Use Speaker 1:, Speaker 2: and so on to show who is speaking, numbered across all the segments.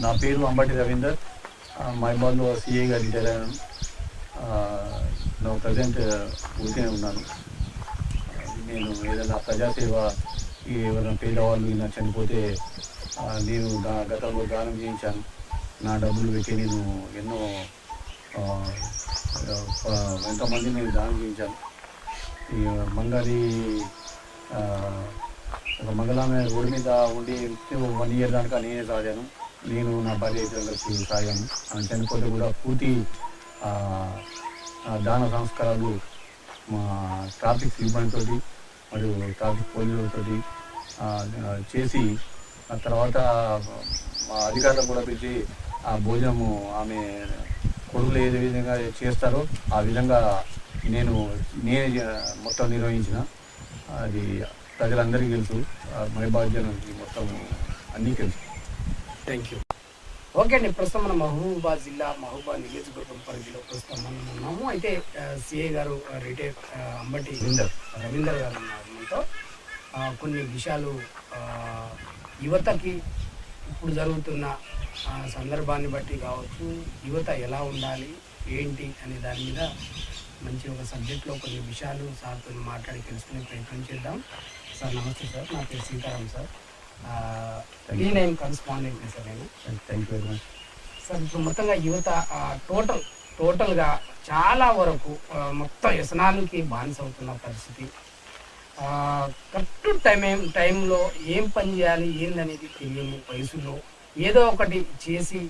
Speaker 1: నా పేరు అంబటి రవీందర్. మహిబాద్లో సిఐగా రిటైర్ అయ్యాను. నా ప్రజెంట్ ఊరికే ఉన్నాను. నేను ఏదైనా ప్రజాసేవ, ఎవరైనా పేదవాళ్ళు ఇలా చనిపోతే నేను గతంలో దానం చేయించాను. నా డబ్బులు పెట్టి నేను ఎన్నో ఎంతోమంది నేను దానం చేయించాను. ఈ మంగళి ఒక మంగళామె రోడ్డు మీద ఉండి 1 ఇయర్ దాకా నేనే సాగాను. నేను నా భార్య ఇద్దరం కలిసి సాగాను. చనిపోతే కూడా పూర్తి దాన సంస్కారాలు మా ట్రాఫిక్ సిబ్బందితోటి మరియు ట్రాఫిక్ పోలీసులతో చేసి ఆ తర్వాత మా అధికారులకు కూడా పెట్టి ఆ భోజనము ఆమె కొడుకులు ఏ విధంగా చేస్తారో ఆ విధంగా నేనే మొత్తం నిర్వహించిన. అది ప్రజలందరికీ తెలుసు, మహిబాద్ జనానికి మొత్తం అన్నీ తెలుసు.
Speaker 2: Thank you. ఓకే అండి, ప్రస్తుతం మన మహబూబాబాద్ జిల్లా మహబూబాబాద్ నియోజకవర్గం పరిధిలో ప్రస్తుతం మనం ఉన్నాము. అయితే సిఐ గారు రిటైర్ అంబటి రవీందర్ గారు ఉన్నారు మనతో. కొన్ని విషయాలు యువతకి ఇప్పుడు జరుగుతున్న సందర్భాన్ని బట్టి కావచ్చు, యువత ఎలా ఉండాలి ఏంటి అనే దాని మీద మంచి ఒక సబ్జెక్ట్లో కొన్ని విషయాలు సార్తో మాట్లాడి తెలుసుకునే ప్రయత్నం చేద్దాం. సార్ నమస్తే సార్, నా పేరు సీతారాం సార్. ఈ నేమ్ కరస్పాండెంట్ సార్ నేను.
Speaker 1: Thank you very much
Speaker 2: sir. ఇప్పుడు మొత్తంగా యువత టోటల్గా చాలా వరకు మొత్తం వ్యసనాలకి బానిస అవుతున్న పరిస్థితి. కరెక్ట్ టైంలో ఏం పని చేయాలి ఏందనేది తెలియని వయసులో ఏదో ఒకటి చేసి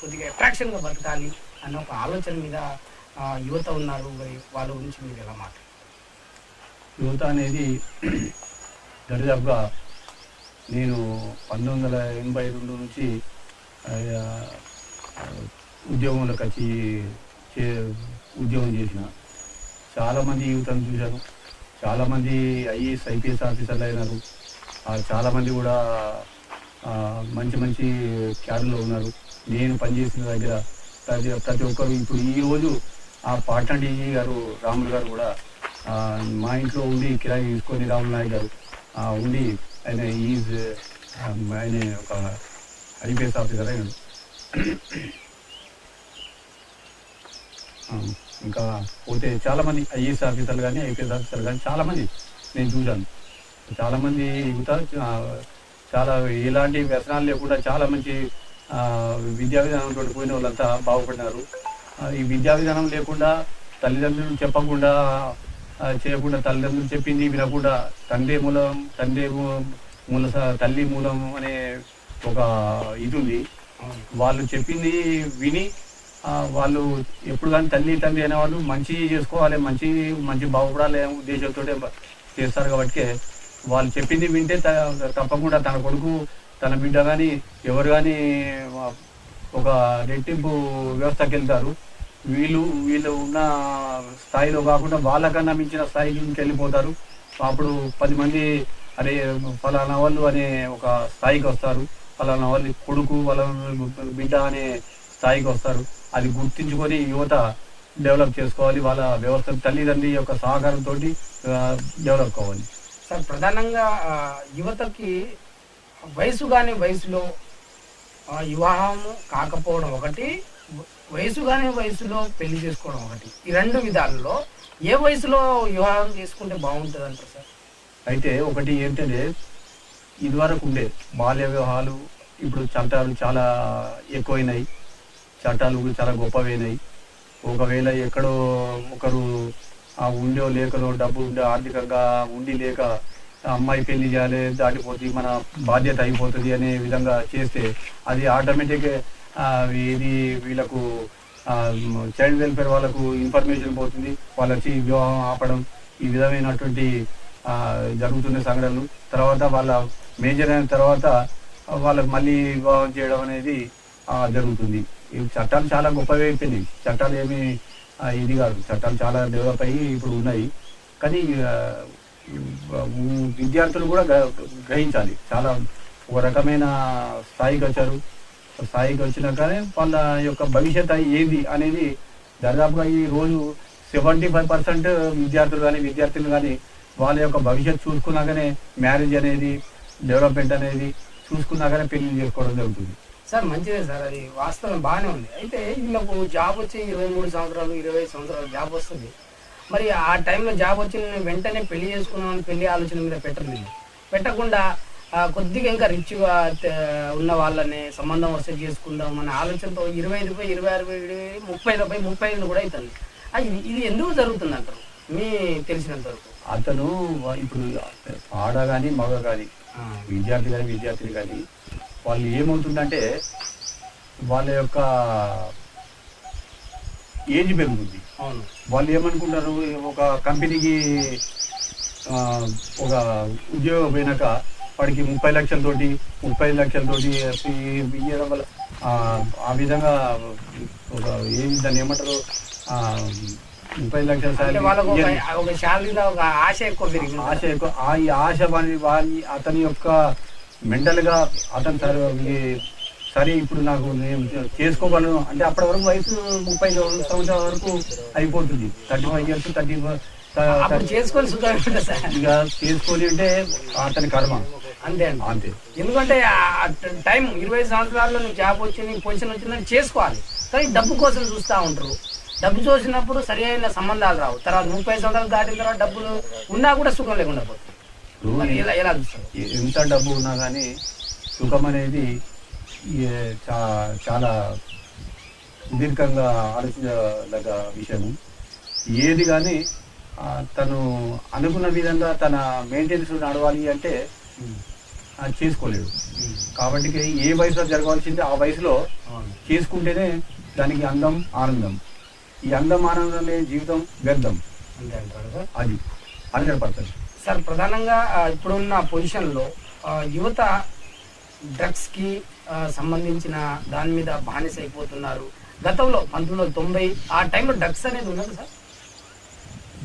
Speaker 2: కొద్దిగా అట్రాక్షన్గా బతకాలి అన్న ఒక ఆలోచన మీద యువత ఉన్నారు. మరి వాళ్ళ గురించి మీరు ఎలా మాట్లాడారు?
Speaker 1: యువత అనేది దరిదాపుగా నేను 1982 నుంచి ఉద్యోగంలోకి వచ్చి ఉద్యోగం చేసిన. చాలామంది యువతను చూశాను. చాలామంది ఐఏఎస్ ఐపీఎస్ ఆఫీసర్లు అయినారు. చాలామంది కూడా మంచి మంచి క్యాడర్లో ఉన్నారు. నేను పనిచేసిన దగ్గర ప్రతి ఒక్కరు ఇప్పుడు ఈరోజు పాట్నా డీజీ గారు రాములు గారు కూడా మా ఇంట్లో ఉండి కిరాయి తీసుకొని, రాములు నాయక్ గారు ఉండి ఆయన ఒక ఐపీఎస్ ఆఫీసర్ అయినాడు. ఇంకా పోతే చాలామంది ఐఏఎస్ ఆఫీసర్లు కానీ ఐపీఎస్ ఆఫీసర్లు కానీ చాలామంది నేను చూశాను. చాలామంది యువత చాలా ఎలాంటి వ్యసనాలు లేకుండా చాలా మంచి విద్యా విధానంతో పోయిన వాళ్ళంతా బాగుపడినారు. ఈ విద్యా విధానం లేకుండా తల్లిదండ్రులు చెప్పకుండా చేయకుండా, తల్లిదండ్రులు చెప్పింది వినకుండా, తల్లి మూలం అనే ఒక ఇది ఉంది. వాళ్ళు చెప్పింది విని వాళ్ళు ఎప్పుడు కానీ తండ్రి అనేవాళ్ళు మంచి చేసుకోవాలి, మంచి బాగుపడాలి ఉద్దేశంతో చేస్తారు. కాబట్టి వాళ్ళు చెప్పింది వింటే తప్పకుండా తన కొడుకు, తన బిడ్డ కానీ ఎవరు కానీ ఒక రెట్టింపు వ్యవస్థకి వెళ్తారు. వీళ్ళు ఉన్న స్థాయిలో కాకుండా వాళ్ళకన్నా మించిన స్థాయికి వెళ్ళిపోతారు. అప్పుడు 10 మంది అరే ఫలానా వాళ్ళు అనే ఒక స్థాయికి వస్తారు. ఫలానా వాళ్ళ కొడుకు, వాళ్ళ బిడ్డ అనే స్థాయికి వస్తారు. అది గుర్తించుకొని యువత డెవలప్ చేసుకోవాలి. వాళ్ళ వ్యవస్థ తల్లిదండ్రి యొక్క సహకారంతో డెవలప్ కావాలి.
Speaker 2: సార్, ప్రధానంగా యువతకి వయసులో వివాహం కాకపోవడం ఒకటి, వయసులో పెళ్లి చేసుకోవడం ఒకటి. ఈ 2 విధాలలో ఏ వయసులో వివాహం చేసుకుంటే బాగుంటుంది అంటారు సార్?
Speaker 1: అయితే ఒకటి ఏంటంటే, ఇదివరకు ఉండే బాల్య వివాహాలు ఇప్పుడు చట్టాలు చాలా ఎక్కువైనాయి. చట్టాలు చాలా గొప్పవైనాయి. ఒకవేళ ఎక్కడో ఒకరు ఉండో లేకనో డబ్బు ఉండే ఆర్థికంగా ఉండి లేక అమ్మాయి పెళ్లి చేయాలి, దాటిపోతుంది, మన బాధ్యత అయిపోతుంది అనే విధంగా చేస్తే అది ఆటోమేటిక్గా ఇది వీళ్ళకు చైల్డ్ వెల్ఫేర్ వాళ్ళకు ఇన్ఫర్మేషన్ పోతుంది. వాళ్ళకి వివాహం ఆపడం, ఈ విధమైనటువంటి జరుగుతున్న సంఘటనలు. తర్వాత వాళ్ళ మేజర్ అయిన తర్వాత వాళ్ళకు మళ్ళీ వివాహం చేయడం అనేది జరుగుతుంది. ఈ చట్టాలు చాలా గొప్పవి అయిపోయినాయి. చట్టాలు ఏమి ఇది కాదు, చట్టాలు చాలా డెవలప్ అయ్యి ఇప్పుడు ఉన్నాయి. కానీ విద్యార్థులు కూడా గ్రహించాలి. చాలా ఒక రకమైన స్థాయికి వచ్చారు. స్థాయికి వచ్చినాకనే వాళ్ళ యొక్క భవిష్యత్ ఏంది అనేది దాదాపుగా ఈ రోజు 75% విద్యార్థులు కానీ వాళ్ళ యొక్క భవిష్యత్తు చూసుకున్నాకనే మ్యారేజ్ అనేది, డెవలప్మెంట్ అనేది చూసుకున్నాకనే పెళ్లి చేసుకోవడం జరుగుతుంది.
Speaker 2: సార్ మంచిదే సార్, అది వాస్తవం బాగానే ఉంది. అయితే వీళ్ళకు జాబ్ వచ్చి 23 సంవత్సరాలు 25 సంవత్సరాలు జాబ్ వస్తుంది. మరి ఆ టైంలో జాబ్ వచ్చిన వెంటనే పెళ్లి చేసుకున్నామని పెళ్లి ఆలోచన మీద పెట్టరు, పెట్టకుండా కొద్దిగా ఇంకా రిచ్గా ఉన్న వాళ్ళని సంబంధం వస్తే చేసుకుందాం అనే ఆలోచనతో 25పై 26 30పై 35 కూడా అవుతుంది. ఇది ఎందుకు జరుగుతుంది అంటారు మీ తెలిసినంత వరకు?
Speaker 1: అతను ఇప్పుడు ఆడ కానీ మగ కానీ విద్యార్థి కానీ విద్యార్థులు కానీ వాళ్ళు ఏమవుతుందంటే వాళ్ళ యొక్క ఏజ్ పెరుగుతుంది. వాళ్ళు ఏమనుకుంటారు, ఒక కంపెనీకి ఒక ఉద్యోగం పోయినాక వాడికి 30 లక్షలతోటి 35 లక్షలతోటి ఇవ్వడం వల్ల ఆ విధంగా ఒక దాన్ని ఏమంటారు 30 లక్షల ఆశ ఎక్కువ. ఈ ఆశ వాని అతని యొక్క మెంటల్గా అతను సరే ఇప్పుడు నాకు నేను చేసుకోగలను అంటే అప్పటి వరకు వయసు 30 సంవత్సరాల వరకు అయిపోతుంది. 35 years 30 ఇక చేసుకొని అంటే అతని కర్మ
Speaker 2: అంతే అంతే. ఎందుకంటే టైం 20 సంవత్సరాల్లో నీకు జాబ్ వచ్చింది పొజిషన్ వచ్చిందని చేసుకోవాలి, కానీ డబ్బు కోసం చూస్తూ ఉంటారు. డబ్బు చూసినప్పుడు సరి అయిన సంబంధాలు రావు. తర్వాత 30 సంవత్సరాలు దాటిన తర్వాత డబ్బులు ఉన్నా కూడా సుఖం లేకుండా పోతుంది. ఎలా చూస్తారు?
Speaker 1: ఎంత డబ్బు ఉన్నా కానీ సుఖం అనేది చాలా దీర్ఘంగా ఆలోచించదగ్గ విషయము. ఏది కానీ తను అనుకున్న విధంగా తన మెయింటెనెన్స్ నడవాలి అంటే చేసుకోలేడు. కాబట్టి ఏ వయసులో జరగవలసింది ఆ వయసులో చేసుకుంటేనే దానికి అందం ఆనందం. ఈ అందం ఆనందం లేని జీవితం వ్యర్థం. అది 100%.
Speaker 2: సార్ ప్రధానంగా ఇప్పుడున్న పొజిషన్లో యువత డ్రగ్స్కి సంబంధించిన దాని మీద బానిస అయిపోతున్నారు. గతంలో 1990 ఆ టైంలో డ్రగ్స్ అనేది ఉన్నది సార్?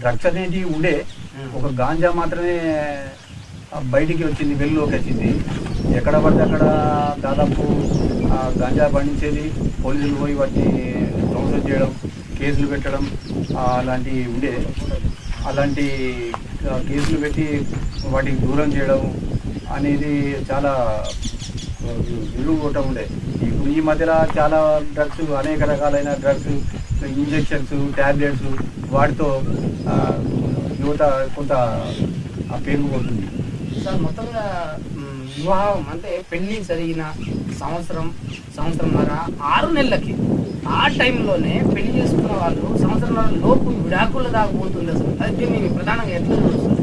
Speaker 1: డ్రగ్స్ అనేది ఉండే, ఒక గాంజా మాత్రమే బయటికి వచ్చింది, వెలుగులోకి వచ్చింది. ఎక్కడ పడితే అక్కడ దాదాపు గాంజా పండించేది, పోలీసులు పోయి వాటిని ధ్వంసం చేయడం, కేసులు పెట్టడం అలాంటివి ఉండే. అలాంటి కేసులు పెట్టి వాటికి దూరం చేయడం అనేది చాలా విలువ ఉండే. ఇప్పుడు ఈ మధ్యలో చాలా డ్రగ్స్, అనేక రకాలైన డ్రగ్స్, ఇంజెక్షన్స్, ట్యాబ్లెట్స్ వాటితో యువత కొంత పెరిగిపోతుంది.
Speaker 2: సార్ మొత్తంగా వివాహం అంటే పెళ్లి జరిగిన సంవత్సరంన్నర 6 నెలలకి ఆ టైంలోనే పెళ్లి చేసుకున్న వాళ్ళు సంవత్సరంన్నర లోపు విడాకుల దాకా పోతుంది. అసలు అది దీన్ని ప్రధానంగా ఎట్లా చూస్తుంది?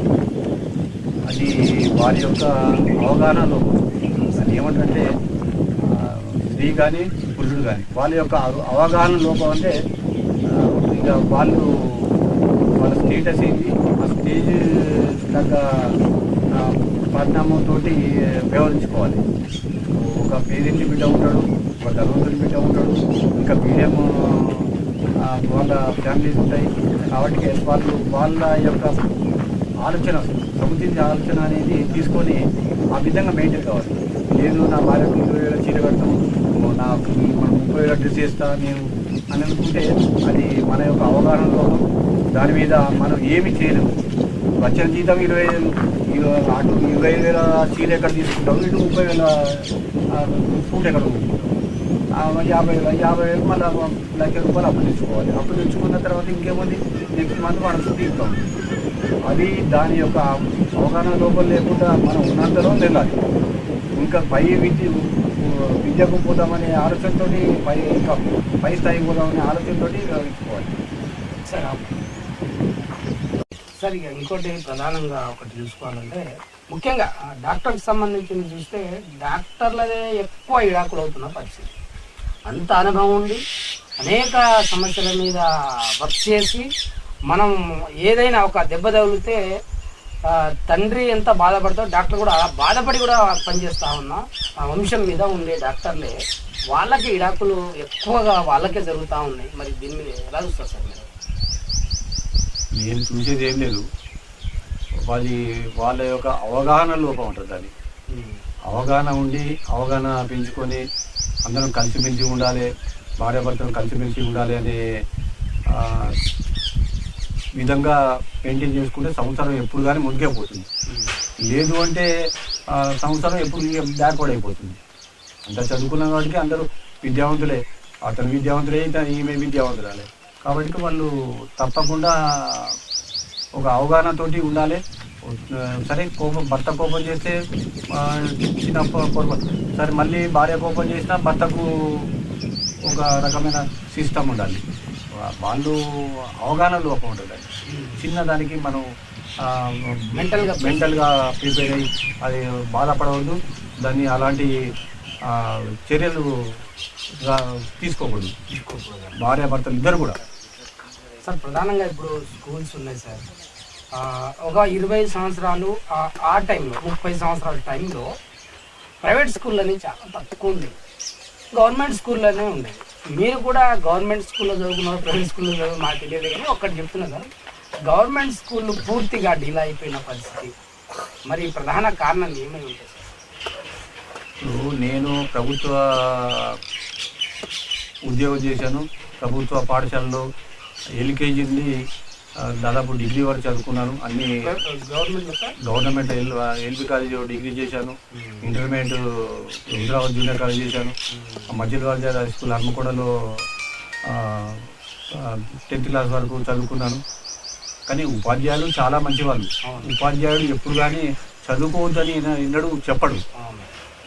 Speaker 1: అది వారి యొక్క అవగాహన లోపం. అది ఏమంటే స్త్రీ కానీ పురుషుడు కానీ వాళ్ళ యొక్క అవగాహన లోపం. అంటే ఇక వాళ్ళ స్టేటస్ ఏంటి, ఆ స్టేజ్ తగ్గ పరిణామంతో వ్యవహరించుకోవాలి. ఒక పేరెంట్ బిడ్డ ఉంటాడు, ఒక ధనవంతుడి బిడ్డ ఉంటాడు, ఇంకా మీడియం వాళ్ళ ఫ్యామిలీస్ ఉంటాయి. కాబట్టి వాళ్ళ యొక్క ఆలోచన, సముచిత ఆలోచన అనేది తీసుకొని ఆ విధంగా మెయింటైన్ కావాలి. లేదు నా భార్యకు 20,000 చీర కడతాం, నాకు మనం 30,000 డ్రెస్ వేస్తా నేను అని అనుకుంటే అది మన యొక్క అవగాహనలో దాని మీద మనం ఏమి చేయలేము. వచ్చిన జీతం 20,000, అటు 25,000 చీర ఎక్కడ తీసుకుంటాం, ఇటు 30,000 సూట్ ఎక్కడ తీసుకుంటాం. 50,000 మళ్ళీ ₹1,00,000 అప్పు తెచ్చుకోవాలి. అప్పు తెచ్చుకున్న తర్వాత ఇంకేముంది, నెక్స్ట్ మంత్ మనం తీస్తాం. అది దాని యొక్క అవగాహన లోపల లేకుండా మనం ఉన్నంతలో వెళ్ళాలి. ఇంకా విద్యకు పోదామనే ఆలోచనతో ఇంకా పై స్థాయికి పోదామనే ఆలోచనతో వ్యవహరించుకోవాలి.
Speaker 2: సార్ ఇక ఇంకోటి ప్రధానంగా ఒకటి చూసుకోవాలంటే, ముఖ్యంగా డాక్టర్కి సంబంధించింది చూస్తే డాక్టర్లదే ఎక్కువ ఇడాకులు అవుతున్న పరిస్థితి. అంత అనుభవం ఉండి అనేక సమస్యల మీద వర్క్ చేసి మనం ఏదైనా ఒక దెబ్బ తగిలితే తండ్రి ఎంత బాధపడతాడో డాక్టర్ కూడా అలా బాధపడి కూడా పనిచేస్తూ ఉన్నా ఆ వంశం మీద ఉండే డాక్టర్లే వాళ్ళకి ఇడాకులు ఎక్కువగా వాళ్ళకే జరుగుతూ ఉన్నాయి. మరి దీని మీద ఎలా చూస్తారు సార్ మీరు?
Speaker 1: నేను చూసేది ఏం లేదు, వాళ్ళ యొక్క అవగాహన లోపం ఉంటుంది. అది అవగాహన ఉండి అవగాహన పెంచుకొని అందరం కలిసిమెలిసి ఉండాలి, భార్యాభర్తలు కలిసిమెలిసి ఉండాలి అనే విధంగా మెయింటైన్ చేసుకుంటే సంవత్సరం ఎప్పుడు కానీ ముందుకే పోతుంది. లేదు అంటే సంవత్సరం ఎప్పుడు బ్యాక్వర్డ్ అయిపోతుంది. అంతా చదువుకున్న వాడికి అందరూ విద్యావంతులే, అతను విద్యావంతులే, ఈమె విద్యావంతురాలే. కాబట్టి వాళ్ళు తప్పకుండా ఒక అవగాహనతోటి ఉండాలి. సరే భర్త కోపం చేస్తే చిన్న పొరపాటు, సరే మళ్ళీ భార్య కోపం చేసినా భర్తకు ఒక రకమైన సిస్టమ్ ఉండాలి. వాళ్ళు అవగాహన లోపం ఉంటుంది. చిన్నదానికి మనం మెంటల్గా ప్రిపేర్ అయ్యి అది బాధపడవద్దు. దాన్ని అలాంటి చర్యలు తీసుకోకూడదు భార్యాభర్తలు ఇద్దరు కూడా.
Speaker 2: సార్ ప్రధానంగా ఇప్పుడు స్కూల్స్ ఉన్నాయి సార్, ఒక 20 సంవత్సరాలు ఆ టైంలో 30 సంవత్సరాల టైంలో ప్రైవేట్ స్కూళ్ళని చాలా తక్కువ ఉంది, గవర్నమెంట్ స్కూల్లోనే ఉండేది. మీరు కూడా గవర్నమెంట్ స్కూల్లో చదువుకున్నారు, ప్రైవేట్ స్కూల్లో చదువు మాకు తెలియదు, కానీ ఒక్కటి చెప్తున్నా సార్, గవర్నమెంట్ స్కూళ్ళు పూర్తిగా డీలా అయిపోయిన పరిస్థితి. మరి ప్రధాన కారణం ఏమై ఉంటుంది సార్?
Speaker 1: నేను ప్రభుత్వ ఉద్యోగం చేశాను. ప్రభుత్వ పాఠశాలలో ఎల్కేజీ నుండి దాదాపు డిగ్రీ వరకు చదువుకున్నాను. అన్ని గవర్నమెంట్ ఎల్బీ కాలేజ్ డిగ్రీ చేశాను. ఇంటర్మీడియట్ హైదరాబాద్ జూనియర్ కాలేజ్ చేశాను. మధ్య హై స్కూల్ హన్మకొండలో 10th క్లాస్ వరకు చదువుకున్నాను. కానీ ఉపాధ్యాయులు చాలా మంచివాళ్ళు. ఉపాధ్యాయుడు ఎప్పుడు కానీ చదువుకోవద్దని ఎన్నడూ చెప్పడు.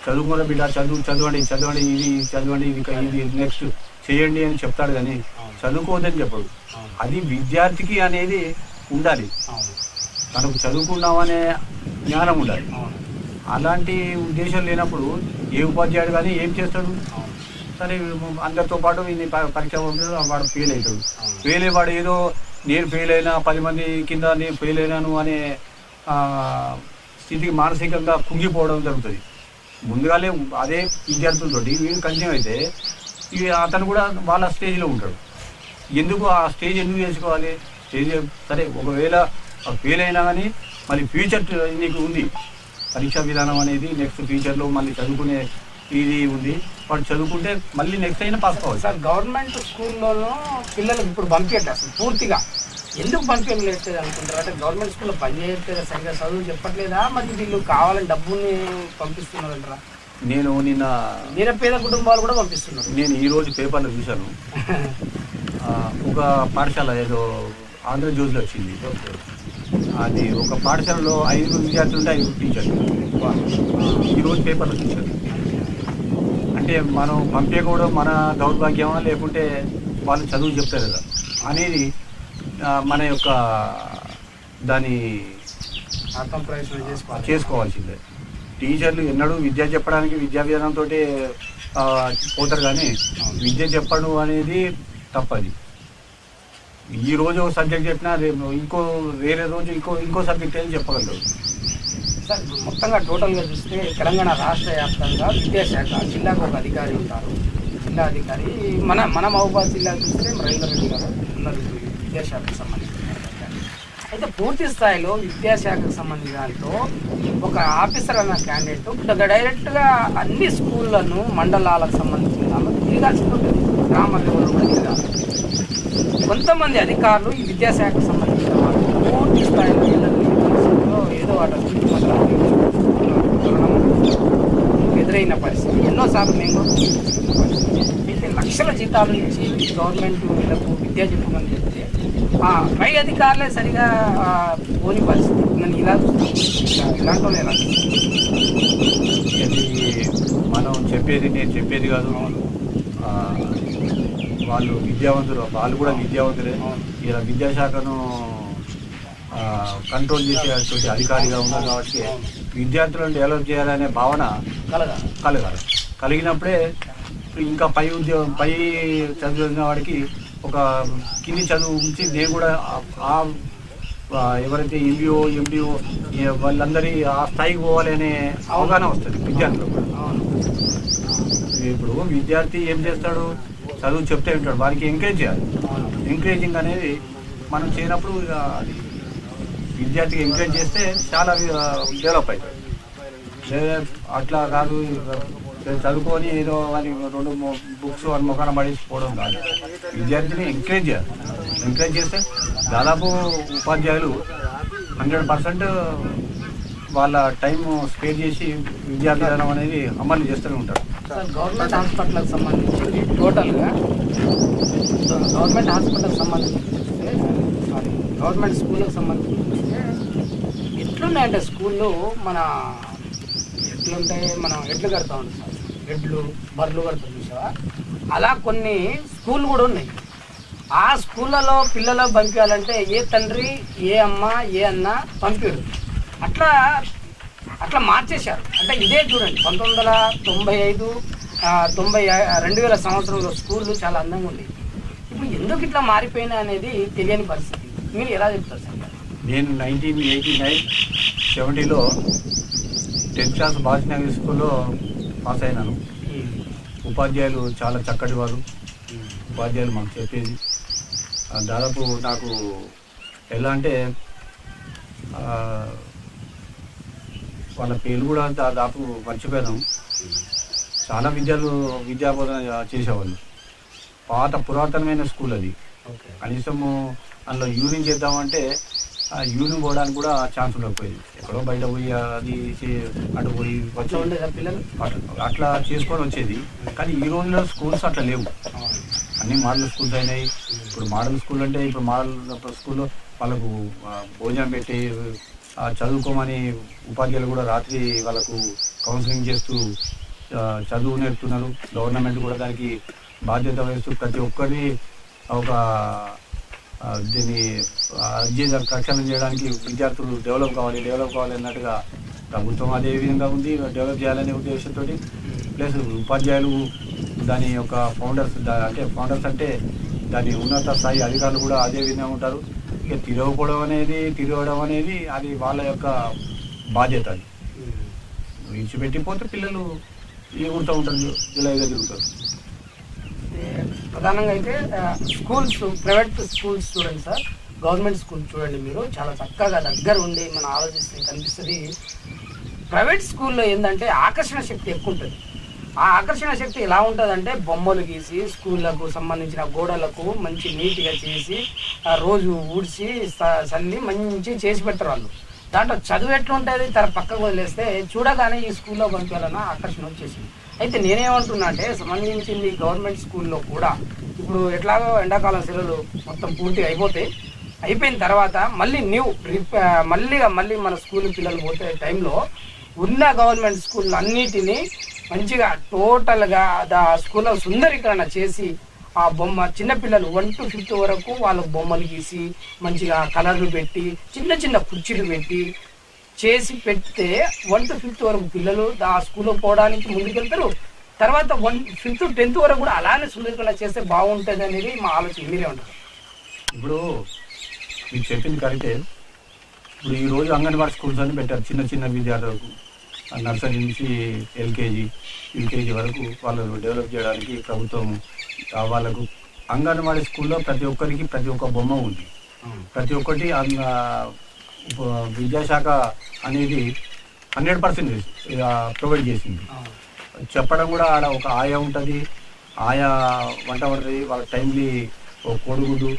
Speaker 1: చదువుకున్న బిడ్డ చదవండి ఇది చదవండి, ఇది నెక్స్ట్ చేయండి అని చెప్తాడు, కానీ చదువుకోవద్దని చెప్పడు. అది విద్యార్థికి అనేది ఉండాలి, తనకు చదువుకున్నామనే జ్ఞానం ఉండాలి. అలాంటి ఉద్దేశం లేనప్పుడు ఏ ఉపాధ్యాయుడు కానీ ఏం చేస్తాడు? సరే అందరితో పాటు పరీక్ష వాడు ఫెయిల్ అవుతాడు. ఫెయిల్ అయ్యేవాడు ఏదో నేను ఫెయిల్ అయినా 10 మంది కింద నేను ఫెయిల్ అయినాను అనే స్థితికి మానసికంగా కుంగిపోవడం జరుగుతుంది. ముందుగానే అదే విద్యార్థులతోటి వీడు కంటిన్యూ అయితే అతను కూడా వాళ్ళ స్టేజ్లో ఉంటాడు. ఎందుకు ఆ స్టేజ్ ఎందుకు చేసుకోవాలి? స్టేజ్ సరే ఒకవేళ ఫెయిల్ అయినా కానీ మళ్ళీ ఫ్యూచర్ నీకు ఉంది, పరీక్షా విధానం అనేది నెక్స్ట్ ఫ్యూచర్లో మళ్ళీ చదువుకునే ఇది ఉంది. వాడు చదువుకుంటే మళ్ళీ నెక్స్ట్ అయినా పాస్ కావాలి.
Speaker 2: సార్ గవర్నమెంట్ స్కూల్లోనూ పిల్లలకు ఇప్పుడు పంపించట్లేదు అసలు పూర్తిగా. ఎందుకు పంపించలేదు అనుకుంటారు? అంటే గవర్నమెంట్ స్కూల్లో పనిచేయట్లేదా, సరిగ్గా చదువు చెప్పట్లేదా, మరి వీళ్ళు కావాలని డబ్బుని పంపిస్తున్నారంటారా?
Speaker 1: నేను
Speaker 2: నిరుపేద కుటుంబాలు కూడా పంపిస్తున్నారు.
Speaker 1: నేను ఈరోజు పేపర్లో చూశాను, ఒక పాఠశాల ఏదో ఆంధ్రజ్యోతిలో వచ్చింది. అది ఒక పాఠశాలలో 5 విద్యార్థులు ఉంటే 5 టీచర్లు. ఈరోజు పేపర్లో చూశాను. అంటే మనం పంపించకూడదు మన దౌర్భాగ్యమా, లేకుంటే వాళ్ళు చదువు చెప్తారు కదా అనేది మన యొక్క దాని
Speaker 2: అర్థం ప్రయత్నం
Speaker 1: చేసుకోవాల్సిందే. టీచర్లు ఎన్నడూ విద్య చెప్పడానికి విద్యా విధానంతో పోతారు, కానీ విద్య చెప్పడం అనేది తప్పది. ఈరోజు ఒక సబ్జెక్ట్ చెప్పినా రేపు వేరే రోజు ఇంకో సబ్జెక్ట్ అని చెప్పగలరు.
Speaker 2: సార్ మొత్తంగా టోటల్గా చూస్తే తెలంగాణ రాష్ట్ర వ్యాప్తంగా విద్యాశాఖ జిల్లాకు ఒక అధికారి ఉంటారు, జిల్లా అధికారి. మన మహబూబాబాద్ జిల్లా చూస్తే రవీందర్ రెడ్డి గారు ఉన్నారు విద్యాశాఖకు సంబంధించిన. అయితే పూర్తి స్థాయిలో విద్యాశాఖకు సంబంధించిన దాంట్లో ఒక ఆఫీసర్ అన్న క్యాండిడేట్ డైరెక్ట్గా అన్ని స్కూళ్ళను మండలాలకు సంబంధించిన దాంట్లో తిరగాల్సి ఉంటుంది, గ్రామ లెవెల్లో కూడా తిరగాలి. కొంతమంది అధికారులు ఈ విద్యాశాఖకు సంబంధించిన వాళ్ళు పూర్తి స్థాయిలో ఏదో వాటి ఎదురైన పరిస్థితి ఎన్నోసార్లు మేము అయితే లక్షల జీతాలు ఇచ్చి గవర్నమెంట్ వీళ్ళకు విద్య చెప్పమని చెప్తే పై అధికారులే సరిగా పోని పరిస్థితి. నన్ను ఇలాంటి వాళ్ళు ఎలా
Speaker 1: మనం నేను చెప్పేది కాదు. వాళ్ళు విద్యావంతులు, వాళ్ళు కూడా విద్యావంతులే. ఇలా విద్యాశాఖను కంట్రోల్ చేసేటువంటి అధికారిగా ఉన్నారు కాబట్టి విద్యార్థులను డెవలప్ చేయాలనే భావన కలగాలి. కలిగినప్పుడే ఇంకా పై చదివిన వాడికి ఒక కింది చదువు ఉంచి నేను కూడా ఎవరైతే ఎంబీఓ వాళ్ళందరి ఆ స్థాయికి పోవాలి అనే అవగాహన వస్తుంది విద్యార్థులకు. ఇప్పుడు విద్యార్థి ఏం చేస్తాడు? చదువు చెప్తే ఉంటాడు, వారికి ఎంకరేజ్ చేయాలి. ఎంకరేజింగ్ అనేది మనం చేయనప్పుడు అది విద్యార్థికి ఎంకరేజ్ చేస్తే చాలా డెవలప్ అవుతుంది. లేదా అట్లా కాదు చదువుకొని ఏదో అని 2 బుక్స్ అని ముఖాన పడేసిపోవడం కాదు. విద్యార్థిని ఎంకరేజ్ చేయాలి. ఎంకరేజ్ చేస్తే దాదాపు ఉపాధ్యాయులు 100% వాళ్ళ టైం స్పేర్ చేసి విద్యా విధానం అనేది అమలు చేస్తూనే ఉంటారు.
Speaker 2: సార్ గవర్నమెంట్ హాస్పిటల్కి సంబంధించి టోటల్గా గవర్నమెంట్ హాస్పిటల్కి సంబంధించి చూస్తే సారీ గవర్నమెంట్ స్కూల్కి సంబంధించి చూస్తే ఎట్లున్నాయంటే స్కూల్లో మన ఎట్లుంటాయి మనం ఎడ్లు కడతా ఉంటాం సార్, ఎడ్లు బర్రెలు కడతాం చూసావా, అలా కొన్ని స్కూళ్ళు కూడా ఉన్నాయి. ఆ స్కూళ్ళలో పిల్లలు పంపించాలంటే ఏ తండ్రి ఏ అమ్మ ఏ అన్న పంపిడు, అట్లా అట్లా మార్చేశారు. అంటే ఇదే చూడండి 1995 2000 సంవత్సరంలో స్కూళ్ళు చాలా అందంగా ఉండేవి. ఇప్పుడు ఎందుకు ఇట్లా మారిపోయినాయి అనేది తెలియని పరిస్థితి. మీరు ఎలా చెప్తారు సార్?
Speaker 1: నేను 1989-70లో 10th క్లాస్ బాజ్నగర్ స్కూల్లో పాస్ అయినాను. ఉపాధ్యాయులు చాలా చక్కటి వారు, ఉపాధ్యాయులు మాకు చెప్పేది దాదాపు నాకు ఎలా అంటే వాళ్ళ పేర్లు కూడా దాదాపు మర్చిపోయాను. చాలా విద్యాబోధన చేసేవాళ్ళు. పురాతనమైన స్కూల్ అది. కనీసము అందులో యూరిన్ చేద్దామంటే ఆ యూరిన్ పోవడానికి కూడా ఛాన్స్ ఉండకపోయేది. ఎక్కడో బయట పోయి అది అటు పోయి వచ్చి పిల్లలు అట్లా చేసుకొని వచ్చేది. కానీ ఈ రోజుల్లో స్కూల్స్ అట్లా లేవు, అన్ని మోడల్ స్కూల్స్ అయినాయి. ఇప్పుడు మోడల్ స్కూల్ అంటే ఇప్పుడు మోడల్ స్కూల్లో వాళ్ళకు భోజనం పెట్టి చదువుకోమని ఉపాధ్యాయులు కూడా రాత్రి వాళ్ళకు కౌన్సిలింగ్ చేస్తూ చదువు నేర్పుతున్నారు. గవర్నమెంట్ కూడా దానికి బాధ్యత వహిస్తూ ప్రతి ఒక్కరిని ఒక దీన్ని రక్షణ చేయడానికి విద్యార్థులు డెవలప్ కావాలి అన్నట్టుగా ప్రభుత్వం అదే విధంగా ఉంది, డెవలప్ చేయాలనే ఉద్దేశంతో. ప్లస్ ఉపాధ్యాయులు దాని యొక్క ఫౌండర్స్ అంటే దాని ఉన్నత స్థాయి అధికారులు కూడా అదే విధంగా ఉంటారు. ఇక తిరగడం అనేది అది వాళ్ళ యొక్క బాధ్యత. అది విడిచిపెట్టిపోతే పిల్లలు ఎగురుతూ ఉంటారు, జులైగా తిరుగుతారు.
Speaker 2: ప్రధానంగా అయితే స్కూల్స్, ప్రైవేట్ స్కూల్స్ చూడండి సార్, గవర్నమెంట్ స్కూల్ చూడండి, మీరు చాలా చక్కగా దగ్గర ఉండి మనం ఆలోచిస్తే కనిపిస్తుంది. ప్రైవేట్ స్కూల్లో ఏంటంటే ఆకర్షణ శక్తి ఎక్కువ ఉంటుంది. ఆ ఆకర్షణ శక్తి ఎలా ఉంటుందంటే బొమ్మలు గీసి స్కూళ్ళకు సంబంధించిన గోడలకు మంచి నీట్గా చేసి రోజు ఊడ్చి చల్లి మంచి చేసి పెట్టరు వాళ్ళు. దాంట్లో చదువు ఎట్లా ఉంటుంది తన పక్కకు వదిలేస్తే చూడగానే ఈ స్కూల్లో పంపించాలన్న ఆకర్షణ వచ్చేసింది. అయితే నేనేమంటున్నా అంటే సంబంధించింది గవర్నమెంట్ స్కూల్లో కూడా ఇప్పుడు ఎట్లాగో ఎండాకాలం సెలవులు మొత్తం పూర్తిగా అయిపోయిన తర్వాత మళ్ళీ మన స్కూల్ పిల్లలు పోతే టైంలో ఉన్న గవర్నమెంట్ స్కూల్ అన్నిటినీ మంచిగా టోటల్గా స్కూల్లో సుందరీకరణ చేసి ఆ బొమ్మ చిన్నపిల్లలు 1 to 5th వరకు వాళ్ళకు బొమ్మలు గీసి మంచిగా కలర్లు పెట్టి చిన్న కుర్చీలు పెట్టి చేసి పెడితే 1 to 5th వరకు పిల్లలు ఆ స్కూల్లో పోవడానికి ముందుకెళ్తారు. తర్వాత 5th to 10th వరకు కూడా అలానే సుందరీకరణ చేస్తే బాగుంటుంది అనేది మా ఆలోచన. మీరే ఉంటారు.
Speaker 1: ఇప్పుడు మీకు చెప్పింది కరెక్టే. ఇప్పుడు ఈరోజు అంగన్వాడీ స్కూల్స్ అని పెట్టారు చిన్న విద్యార్థులకు. నర్సరీ నుంచి యూకేజీ వరకు వాళ్ళు డెవలప్ చేయడానికి ప్రభుత్వం వాళ్ళకు అంగన్వాడీ స్కూల్లో ప్రతి ఒక్క బొమ్మ ఉంది. ప్రతి ఒక్కటి విద్యాశాఖ అనేది 100% ప్రొవైడ్ చేసింది. చెప్పడం కూడా ఆడ ఒక ఆయా ఉంటుంది, ఆయా వంట పడుతుంది. వాళ్ళ టైమ్లీ ఒక కోడిగుడ్డు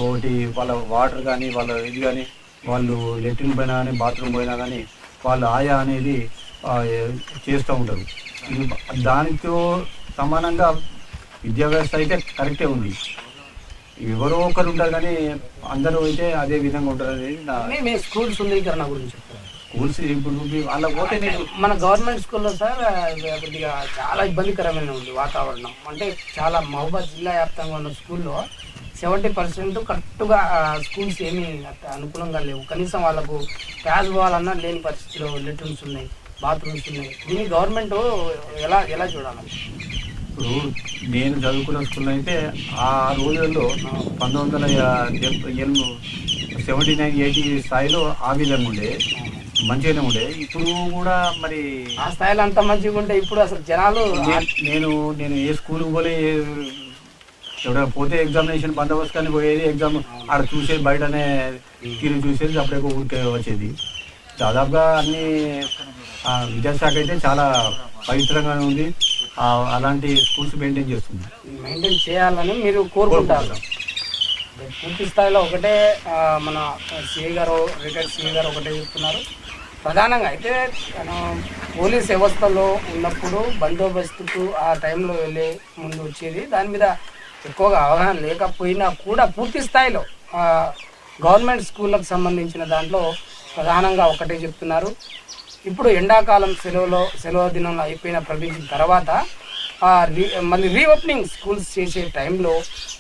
Speaker 1: ఒకటి, వాళ్ళ వాటర్ కానీ వాళ్ళ ఇది కానీ వాళ్ళు లెట్రిన్ పోయినా కానీ బాత్రూమ్ పోయినా కానీ వాళ్ళు ఆయా అనేది చేస్తూ ఉంటారు. దానితో సమానంగా విద్యా వ్యవస్థ అయితే కరెక్టే ఉంది. ఎవరో ఒకరు ఉంటారు కానీ అందరూ అయితే అదే విధంగా ఉంటారు అనేది
Speaker 2: స్కూల్ సుందరీకరణ గురించి చెప్తారు.
Speaker 1: స్కూల్స్ ఇప్పుడు వాళ్ళ పోతే నేను
Speaker 2: మన గవర్నమెంట్ స్కూల్లో సార్ కొద్దిగా చాలా ఇబ్బందికరమైన ఉంది వాతావరణం. అంటే చాలా మహబూబాద్ జిల్లా వ్యాప్తంగా ఉన్న స్కూల్లో 70% కరెక్ట్గా స్కూల్స్ ఏమీ అనుకూలంగా లేవు. కనీసం వాళ్ళకు క్లాస్ పోవాలన్నా లేని పరిస్థితిలో లెట్రిన్స్ ఉన్నాయి, బాత్రూమ్స్ ఉన్నాయి. దీన్ని గవర్నమెంట్ ఎలా చూడాలి?
Speaker 1: ఇప్పుడు నేను చదువుకున్న స్కూల్ అయితే ఆ రోజుల్లో 1979-80 స్థాయిలో ఆ విధంగా ఉండే, మంచిగానే ఉండే. ఇప్పుడు కూడా మరి
Speaker 2: ఆ స్థాయిలో అంత మంచిగా ఉంటే ఇప్పుడు అసలు జనాలు
Speaker 1: నేను ఏ స్కూల్కి పోలే, ఎవరైనా పోతే ఎగ్జామినేషన్ బందోబస్తు కానీ పోయేది, ఎగ్జామ్ ఆడ చూసేది, బయటనే తిరిగి చూసేది, అప్పుడే ఊరికే వచ్చేది. దాదాపుగా అన్ని విద్యాశాఖ అయితే చాలా పవిత్రంగానే ఉంది. అలాంటి స్కూల్స్ మెయింటైన్
Speaker 2: చేయాలని మీరు కోరుకుంటారు. పూర్తి స్థాయిలో ఒకటే మన రిటైర్డ్ సిఏ గారు ఒకటే చెప్తున్నారు. ప్రధానంగా అయితే పోలీస్ వ్యవస్థలో ఉన్నప్పుడు బందోబస్తుకు ఆ టైంలో వెళ్ళే ముందు వచ్చేది దాని మీద ఎక్కువగా అవగాహన లేకపోయినా కూడా పూర్తి స్థాయిలో గవర్నమెంట్ స్కూళ్ళకు సంబంధించిన దాంట్లో ప్రధానంగా ఒకటే చెప్తున్నారు. ఇప్పుడు ఎండాకాలం సెలవు దినంలో అయిపోయిన ప్రకటించిన తర్వాత మళ్ళీ రీఓపెనింగ్ స్కూల్స్ చేసే టైంలో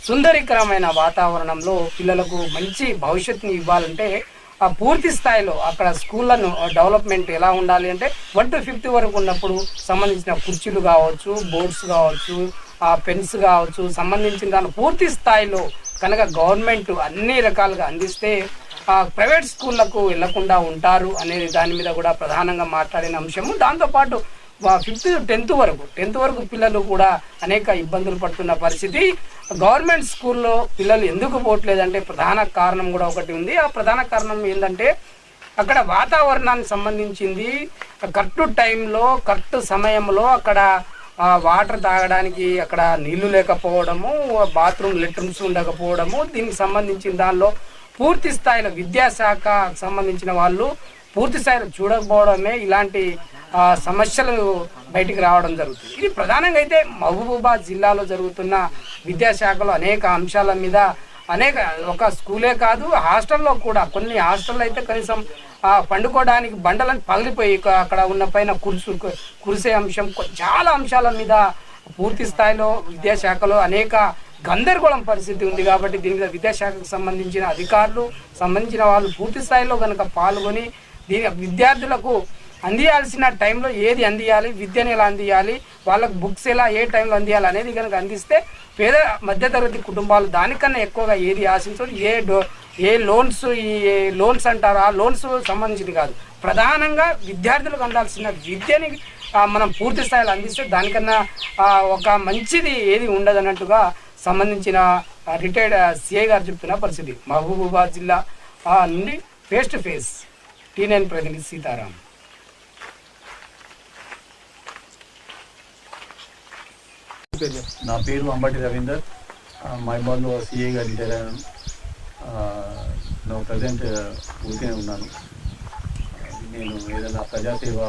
Speaker 2: సుందరీకరమైన వాతావరణంలో పిల్లలకు మంచి భవిష్యత్తుని ఇవ్వాలంటే పూర్తి స్థాయిలో అక్కడ స్కూళ్ళను డెవలప్మెంట్ ఎలా ఉండాలి అంటే 1 to 5th వరకు ఉన్నప్పుడు సంబంధించిన కుర్చీలు కావచ్చు, బోర్డ్స్ కావచ్చు, పెన్స్ కావచ్చు, సంబంధించిన దాని పూర్తి స్థాయిలో కనుక గవర్నమెంట్ అన్ని రకాలుగా అందిస్తే ప్రైవేట్ స్కూళ్ళకు వెళ్లకుండా ఉంటారు అనేది దాని మీద కూడా ప్రధానంగా మాట్లాడిన అంశము. దాంతోపాటు 5th to 10th వరకు పిల్లలు కూడా అనేక ఇబ్బందులు పడుతున్న పరిస్థితి. గవర్నమెంట్ స్కూల్లో పిల్లలు ఎందుకు పోవట్లేదంటే ప్రధాన కారణం కూడా ఒకటి ఉంది. ఆ ప్రధాన కారణం ఏంటంటే అక్కడ వాతావరణానికి సంబంధించింది కరెక్ట్ టైంలో కరెక్ట్ సమయంలో అక్కడ వాటర్ తాగడానికి అక్కడ నీళ్లు లేకపోవడము, బాత్రూమ్ లెట్రిన్స్ ఉండకపోవడము, దీనికి సంబంధించిన దానిలో పూర్తి స్థాయిలో విద్యాశాఖ సంబంధించిన వాళ్ళు పూర్తి స్థాయిలో చూడకపోవడమే ఇలాంటి సమస్యలు బయటికి రావడం జరుగుతుంది. ఇది ప్రధానంగా అయితే మహబూబాబాద్ జిల్లాలో జరుగుతున్న విద్యాశాఖలో అనేక అంశాల మీద ఒక స్కూలే కాదు హాస్టల్లో కూడా కొన్ని హాస్టల్లో అయితే కనీసం పండుకోవడానికి బండలను పగిలిపోయి అక్కడ ఉన్న పైన కురిసే అంశం చాలా అంశాల మీద పూర్తి స్థాయిలో విద్యాశాఖలో అనేక గందరగోళం పరిస్థితి ఉంది. కాబట్టి దీని మీద విద్యాశాఖకు సంబంధించిన అధికారులు సంబంధించిన వాళ్ళు పూర్తి స్థాయిలో కనుక పాల్గొని దీని విద్యార్థులకు అందియాల్సిన టైంలో ఏది అందియాలి, విద్యను ఎలా అందియాలి, వాళ్ళకు బుక్స్ ఎలా ఏ టైంలో అందియాలి అనేది కనుక అందిస్తే పేద మధ్యతరగతి కుటుంబాలు దానికన్నా ఎక్కువగా ఏది ఆశించదు. ఏ లోన్స్ అంటారు ఆ లోన్స్ సంబంధించింది కాదు, ప్రధానంగా విద్యార్థులకు అందాల్సిన విద్యని మనం పూర్తి స్థాయిలో అందిస్తే దానికన్నా ఒక మంచిది ఏది ఉండదన్నట్టుగా సంబంధించిన రిటైర్డ్ సిఐ గారు చెప్తున్న పరిస్థితి. మహబూబాబాద్ జిల్లా నుండి ఫేస్ టు ఫేస్ T9 ప్రతినిధి సీతారాం.
Speaker 1: నా పేరు అంబటి రవీందర్, మహిబాద్లో సిఐగా రిటైర్ అయ్యాను. నా ప్రజెంట్ ఊరికే ఉన్నాను. నేను ఏదైనా ప్రజాసేవ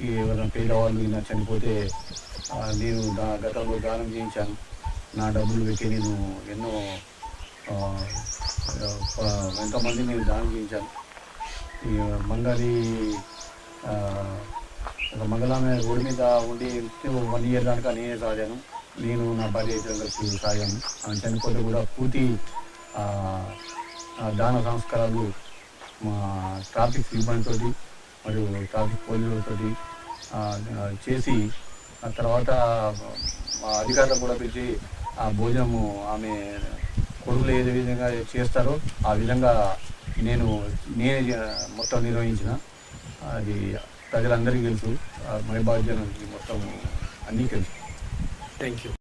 Speaker 1: ఏదైనా పేదవాళ్ళు ఇలా చనిపోతే నేను నా గతంలో దానం చేయించాను. నా డబ్బులు పెట్టి నేను ఎంతోమంది నేను దానం చేయించాను. ఈ మంగళామె రోడ్డు మీద ఉండి 1 year దాకా నేనే సాగాను. నేను నా భార్య ఇద్దరం కలిసి సాగాను. ఆమె చనిపోతే కూడా పూర్తి దాన సంస్కారాలు మా ట్రాఫిక్ సిబ్బందితోటి మరియు ట్రాఫిక్ పోలీసులతో చేసి ఆ తర్వాత మా అధికారులు కూడా పిలిచి ఆ భోజనము ఆమె కొడుకులు ఏ విధంగా చేస్తారో ఆ విధంగా నేనే మొత్తం నిర్వహించిన. అది ప్రజలందరికీ తెలుసు, మహిబాద్ జనానికి మొత్తం అన్నీ తెలుసు.
Speaker 2: Thank you.